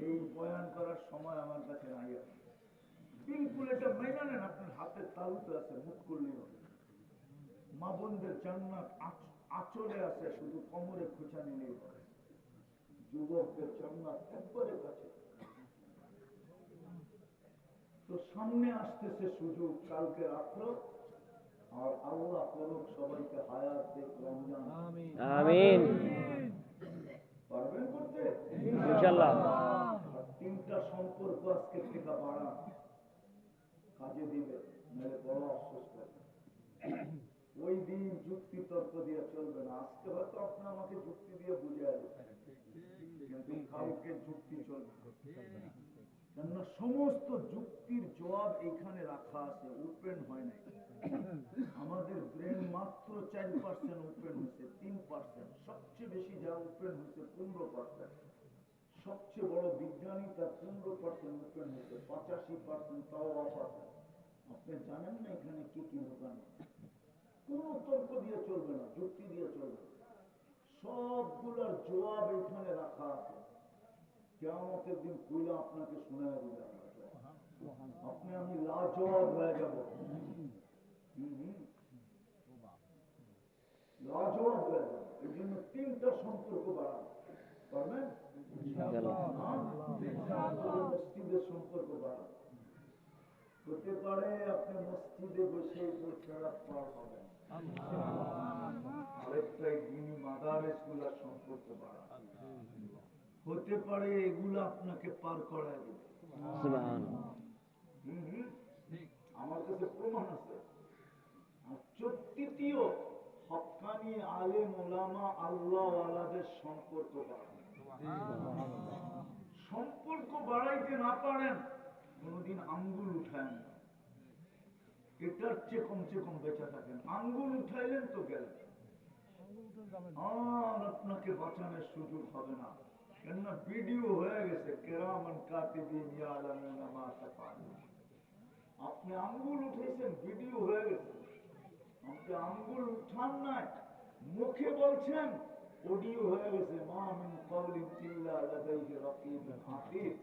এই বয়ান করার সময় আমার কাছে নাই। বিলকুল এটা মেনে নেন, আপনার হাতের তালুতে আছে, মুখ করলেই হবে। মা বোনদের জান্নাত আঁচলে আছে, শুধু কোমরে খোঁচা নিলেই হবে। যুবকদের জান্নাত একবারে কাছে। তো সামনে আসতেছে সুযোগ, কালকে রাত্র, আর আল্লাহ করুক সবাইকে হায়াত দেখ রমজান। আমিন পারবেন করতে ইনশাআল্লাহ। আর 3টা সম্পর্ক আজকে থেকে বাড়া, কাজে দিবে, নাহলে বড় আফসোস করবে। ওই দিন যুক্তি তর্ক দিয়ে চলবে না। আজকে হয়তো আপনি আমাকে যুক্তি দিয়ে বুঝিয়ে দেবেন, কিন্তু কালকে যুক্তি চলবে। কেননা সমস্ত যুক্তির জবাব এখানে রাখা আছে, ওপেন হয় নাই। আমাদের ব্রেন মাত্র 4% ওপেন হয়েছে, 3%। সবচেয়ে বেশি যা ওপেন হয়েছে 15%। সবচেয়ে বড় বিজ্ঞানী তার 15% ওপেন হয়েছে, 85% তাও অফ আছে। আপনি জানেন না এখানে কি কি দোকান। কোন তর্ক দিয়ে চলবে না, যুক্তি দিয়ে চলবে। সবগুলোর জবাব এখানে রাখা আছে। কিয়ামতের দিন কইলা আপনাকে শোনায় দিবে, আপনি আমি লাজবাব হয়ে যাব। লাজবাব হয়ে যাব। এই জন্য 3টা সম্পর্ক বাড়ান, পারবেন? মসজিদের সম্পর্ক বাড়ান। হতে পারে আপনি মসজিদে বসে ছাড়া পার হবেন, আরেকটাই দিনী মাদারেস গুলার সম্পর্ক বাড়ান। হতে পারে এগুলো আপনাকে পার করায় দেবে। আমার কাছে প্রমাণ আছে। আর তৃতীয়, হক্কানি আলেম ওলামা আল্লাহ ওয়ালাদের সম্পর্ক বাড়ান। সম্পর্ক বাড়াইতে না পারেন, কোনদিন আঙ্গুল উঠায় না। এটার চেয়ে কমসে কম বেঁচে থাকেন। আঙ্গুল উঠাইলেন তো গেলেন, আর আপনাকে বাঁচানোর সুযোগ হবে না। কেননা ভিডিও হয়ে গেছে, কিরামান কাতিবিন ইয়ালামুনা মা তাফআলুন। আপনি আঙ্গুল উঠেছেন, ভিডিও হয়ে গেছে। আপনি আঙ্গুল উঠান নাই, মুখে বলছেন, অডিও হয়ে গেছে। মা মিন কওলিন ইল্লা লাদাইহি রাকীবুন আতীদ।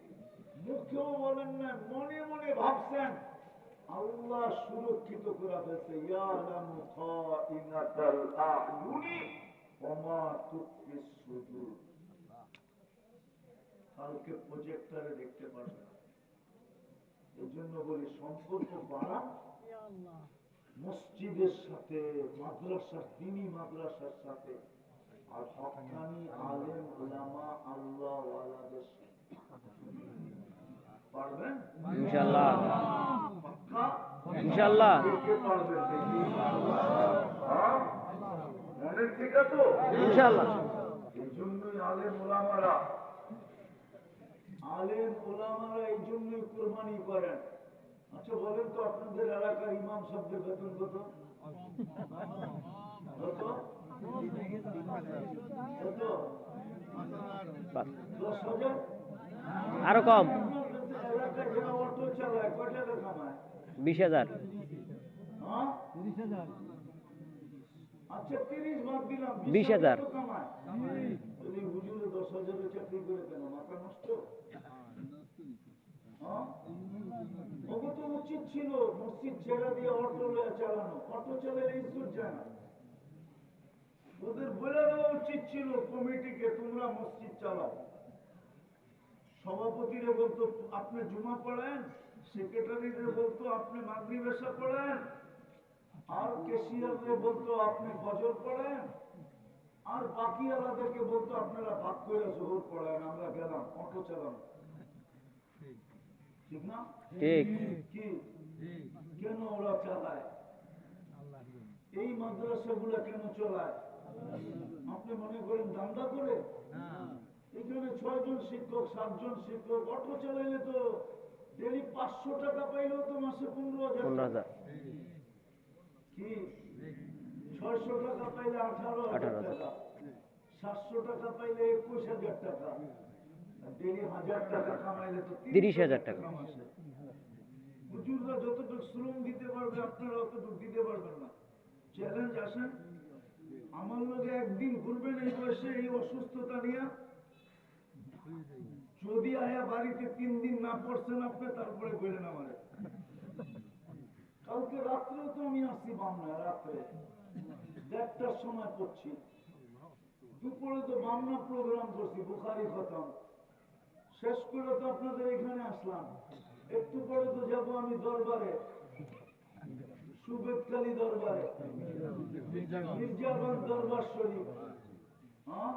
মুখেও বলেন না, মনে মনে ভাবছেন, আল্লাহ সুরক্ষিত করে ফেলছে। ইয়ালামু খাইনাতাল আ'য়ুনি ওয়া মা তুখফিস সুদূর। কালকে প্রজেক্টরে দেখতে পারবেন। এই জন্য বলি সম্পর্ক বাড়া মসজিদের সাথে, মাদ্রাসার, দ্বীনি মাদ্রাসার সাথে, আর হক্কানি আলেম ওলামা আল্লাহ ওয়ালাদের সাথে। পারবেন ইনশাআল্লাহ। পাক্কা ইনশাআল্লাহ। কে পারবেন দেখি? মনে ঠিক আছে ইনশাআল্লাহ। এই জন্যই আলেম ওলামারা এই জন্যই কোরবানি করেন। আচ্ছা বলেন তো, আপনাদের এলাকার ইমাম সাহেবদের বেতন কত? কত? 10,000? আরো কম, এলাকায় যারা অটো চালায় কয় টাকা কামায়? 20,000। হ্যাঁ, আচ্ছা 30 বাদ দিলাম, 20,000 20,000 তো কামায়। হুজুরে 10,000 চাকরি করে কেন? মাথা নষ্ট। ওকে তো উচিত ছিল মসজিদ ছেড়ে দিয়ে অটো চালানো। অটো চালালে ইজ্জত যায় না। ওদের বলে দেওয়া উচিত ছিল কমিটিকে, তোমরা মসজিদ চালাও। সভাপতিরে বলতো আপনি জুমা পড়েন, সেক্রেটারিরে বলতো আপনি মাগরিব এশা পড়েন, আর ক্যাশিয়াররে বলতো আপনি ফজর পড়েন, আর বাকি আলাদাকে বলতো আপনারা ভাগ করে জোহর পড়েন। আমরা গেলাম অটো চালানো। ঠিক না? ঠিক। কি কেন ওরা চালায়? এই মাদ্রাসাগুলো কেন চলায়? আপনি মনে করেন দান্দা করে? এখানে 6 জন শিক্ষক, 7 জন শিক্ষক, অটো চালাইলে তো ডেলি 500 টাকা পাইলেও তো মাসে 15,000 কি 600 টাকা পাইলে 18,000 টাকা, 700 টাকা পাইলে 21,000 টাকা, ডেলি 1,000 টাকা কামাইলে তো 30,000 টাকা। মাসে। হুজুররা যতটুকু শ্রম দিতে পারবে আপনারা অতটুকু দিতে পারবেন না। চ্যালেঞ্জ আসেন, আমার লোকে একদিন ঘুরবেন এই বয়সে এই অসুস্থতা নিয়ে, যদি আয়া বাড়িতে 3 দিন না পড়ছেন আপনি তারপরে বললেন আমারে। কালকে রাত্রেও তো আমি আসছি বামনা, রাত্রে 1টার সময় পড়ছি, দুপুরে তো বামনা প্রোগ্রাম করছি, বুখারি খতম শেষ করে তো আপনাদের এখানে আসলাম। একটু পরে তো যাবো আমি দরবারে, সুবেদকালী দরবারে, মির্জাগঞ্জ দরবার শরীফ। হ্যাঁ,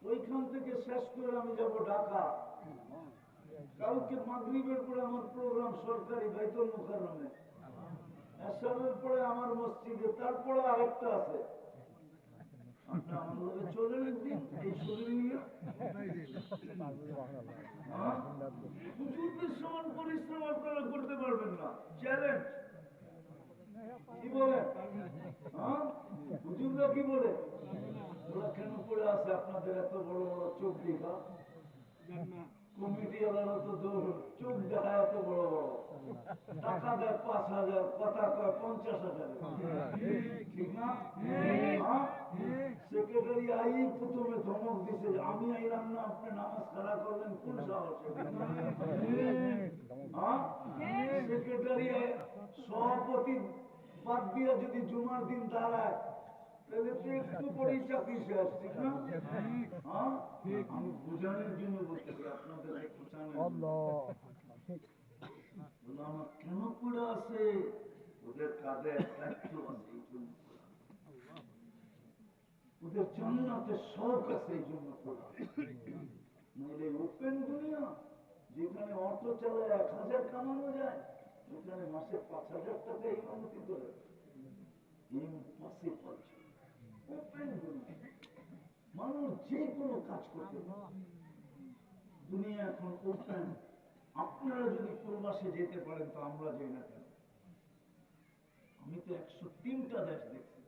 ওইখান থেকে শেষ করে আমি যাব ঢাকা। কালকে মাগরিবের পরে আমার প্রোগ্রাম সরকারি বাইতুল মুকাররমে, এশারের পরে আমার মসজিদে, তারপরে আরেকটা আছে। আপনি আমার লোকে চলেন একদিন এই শরীর নিয়ে। হুজুরদের সমান পরিশ্রম আপনারা করতে পারবেন না, চ্যালেঞ্জ। কি বলে? হ্যাঁ, হুজুররা কি বলে? ওরা কেন পড়ে আছে আপনাদের এত বড় বড় চোখ দেখা? কমিটি ওরা তো চোখ দেখায় এত বড় বড়, টাকা দেয় 5,000, কথা কয় 50,000। ঠিক না? সেক্রেটারি আই প্রথমে ধমক দিছে যে আমি আইলাম না, আপনি নামাজ খাড়া করবেন কোন সাহসে? সেক্রেটারি সভাপতি বাদ দিয়ে যদি জুমার দিন দাঁড়ায় তাহলে তো একটু পরেই চাকরি শেষ। ঠিক না? আমি বোঝানোর জন্য বলতেছি, আপনাদের আমার কেন পড়ে আছে, ওদের কাঁধে দায়িত্ব আছে এই জন্য, ওদের জান্নাতের শখ আছে এই জন্য পড়ে। নাহলে ওপেন দুনিয়া, যেখানে অটো চালায় 1,000 কামানো যায়, ওখানে মাসে 5,000 টাকা ইমামতি করে। ইম্পসিবল। ওপেন দুনিয়া, মানুষ যে কোনো কাজ করতে পারে। দুনিয়া এখন ওপেন। আপনারা যদি প্রবাসে যেতে পারেন তো আমরা যাই না কেন? আমি তো 103টা দেশ দেখছি।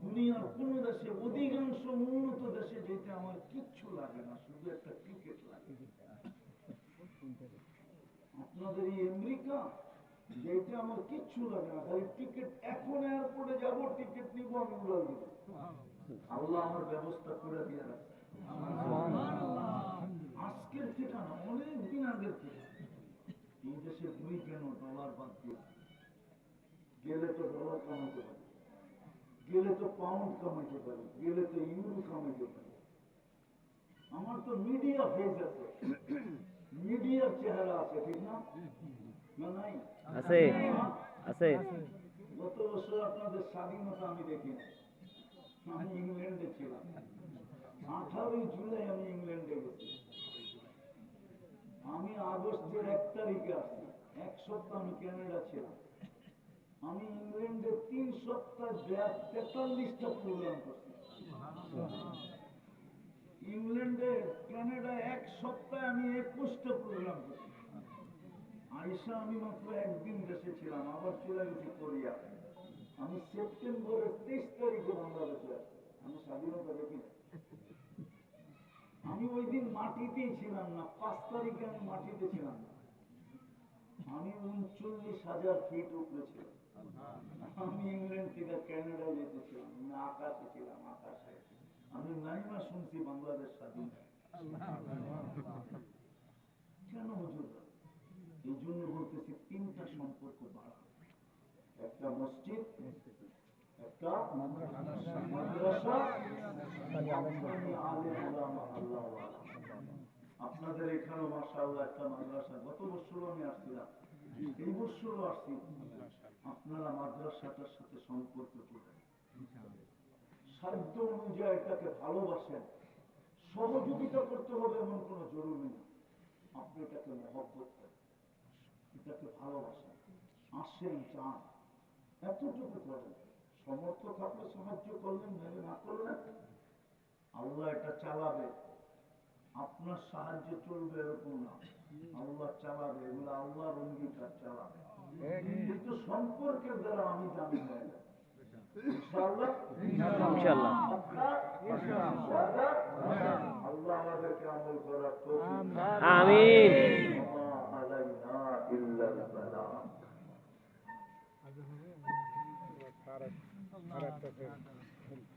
দুনিয়ার কোন দেশে, অধিকাংশ উন্নত দেশে যেতে আমার কিচ্ছু লাগে না, শুধু একটা টিকিট লাগে। আপনাদের এই আমেরিকা যেতে আমার কিচ্ছু লাগে না, খালি টিকিট। এখন এয়ারপোর্টে যাবো, টিকিট নিব, আমি উড়াল দিব। আল্লাহ আমার ব্যবস্থা করে দিয়ে রাখছে। আজকের থেকে না, অনেকদিন আগের থেকে। এই দেশে ঘুরি কেন? ডলার বাদ দিয়ে গেলে তো ডলার কামাইতে পারি, গেলে তো পাউন্ড কামাইতে পারি, গেলে তো ইউরো কামাইতে পারি। আমার তো মিডিয়া ফেস আছে, মিডিয়ার চেহারা আছে। ঠিক না? না নাই? আছে আছে। গত বছর আপনাদের স্বাধীনতা আমি দেখি, আমি ইংল্যান্ডে ছিলাম। 18 জুলাই আমি ইংল্যান্ডে গেছি। আমি আগস্টের 1 তারিখে আসছি, 1 সপ্তাহ আমি ক্যানাডা ছিলাম। আমি ইংল্যান্ডে 3 সপ্তাহ 43টা প্রোগ্রাম করছি। ইংল্যান্ডে ক্যানাডা 1 সপ্তাহে আমি 21টা প্রোগ্রাম করছি। আইসা আমি মাত্র একদিন দেশে ছিলাম, আবার চলে গেছি কোরিয়া। আমি সেপ্টেম্বরের 23 তারিখে বাংলাদেশে আসছি। আমি স্বাধীনতা দেখি না। আমি ওই দিন মাটিতেই ছিলাম না, 5 তারিখে আমি মাটিতে ছিলাম না। আমি 39,000 ফিট উপরে ছিলাম। আমি ইংল্যান্ড থেকে ক্যানাডা যেতেছিলাম, আমি আকাশে ছিলাম, আকাশে। আমি নাইমা শুনছি বাংলাদেশ স্বাধীন। কেন হুজুর? এই জন্য বলতেছি 3টা সম্পর্ক বাড়া। একটা মসজিদ, একটা মাদ্রাসা, আলেম ওলামা, আল্লাহ ওয়ালা। আপনাদের এখানেও মাশাআল্লাহ একটা মাদ্রাসা, গত বছরও আমি আসছিলাম, এই বছরও আসছি। আপনারা মাদ্রাসাটার সাথে সম্পর্ক করেন, সাধ্য অনুযায়ী এটাকে ভালোবাসেন। সহযোগিতা করতে হবে এমন কোনো জরুরি না, আপনি এটাকে মহব্বত করেন, এটাকে ভালোবাসেন, আসেন, চান, এতটুকু করেন। সমর্থ থাকলে সাহায্য করলেন, মেনে না করলেন আল্লাহ এটা চালাবে। আপনার সাহায্য চলবে এরকম না, আল্লাহ চালাবে, এগুলো আল্লাহর অঙ্গীকার, চালাবে। কিন্তু সম্পর্কের দ্বারা আমি জানি না। ইনশাআল্লাহ, ইনশাআল্লাহ। আল্লাহ আমাদেরকে আমল করার তৌফিক। আমিন। ওয়া মা আলাইনা ইল্লাল বালাগ।